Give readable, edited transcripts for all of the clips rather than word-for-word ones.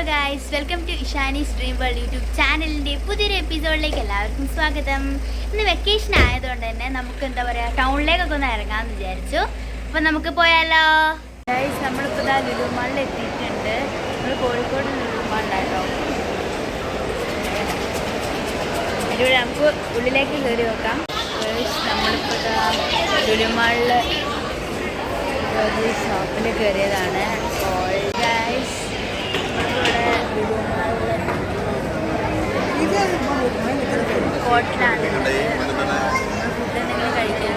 Guys, welcome to Ishani's dream world YouTube ചാനലിൻ്റെ പുതിയൊരു എപ്പിസോഡിലേക്ക് എല്ലാവർക്കും സ്വാഗതം. ഇന്ന് വെക്കേഷൻ ആയതുകൊണ്ട് തന്നെ നമുക്ക് ടൗണിലേക്കൊക്കെ ഒന്ന് ഇറങ്ങാമെന്ന് വിചാരിച്ചു. അപ്പം നമുക്ക് പോയാലോ ഗായ്സ്? നമ്മളിപ്പോൾ ലുലു മാളിൽ എത്തിയിട്ടുണ്ട്. നമ്മൾ കോഴിക്കോട് ലുലു മാളിലാട്ടോ. അതിലൂടെ നമുക്ക് ഉള്ളിലേക്ക് കയറി നോക്കാം. നമ്മളിപ്പോൾ ലുലു മാളിൽ ഒരു ഷോപ്പിൽ കയറിയതാണ്. ഗായ്സ്, ഹോട്ടലാണ്. ഫുഡ് എന്തെങ്കിലും കഴിക്കാൻ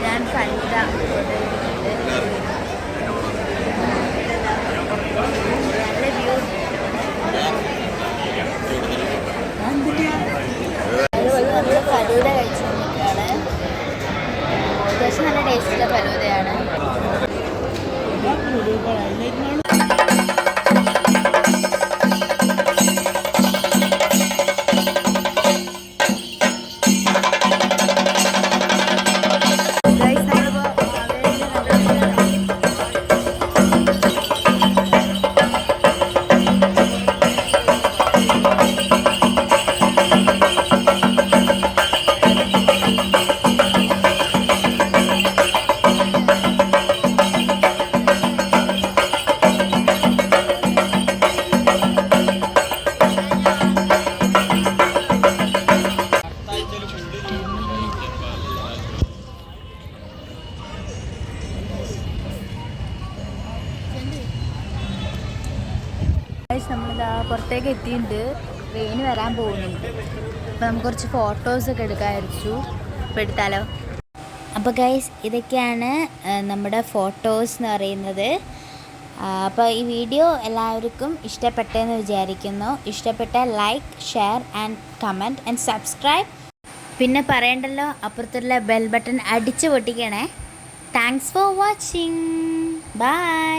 ഞാൻ ഫൈദ നല്ല വ്യൂ. നമ്മൾ ഫലൂദ കഴിച്ചുകൊണ്ടിരിക്കുകയാണ്. അത്യാവശ്യം നല്ല ടേസ്റ്റുള്ള ഫലൂദയാണ്. നമ്മളിതാ പുറത്തേക്ക് എത്തിയിട്ടുണ്ട്. ട്രെയിൻ വരാൻ പോകുന്നുണ്ട്. അപ്പോൾ നമുക്ക് കുറച്ച് ഫോട്ടോസൊക്കെ എടുക്കാമായിരിച്ചു. അപ്പോൾ എടുത്താലോ? അപ്പോൾ ഗൈസ്, ഇതൊക്കെയാണ് നമ്മുടെ ഫോട്ടോസ് എന്ന് പറയുന്നത്. അപ്പോൾ ഈ വീഡിയോ എല്ലാവർക്കും ഇഷ്ടപ്പെട്ടെന്ന് വിചാരിക്കുന്നു. ഇഷ്ടപ്പെട്ടാൽ like, share and comment and subscribe. പിന്നെ പറയണ്ടല്ലോ, അപ്പുറത്തുള്ള ബെൽ ബട്ടൺ അടിച്ച് പൊട്ടിക്കണേ. Thanks for watching. ബൈ.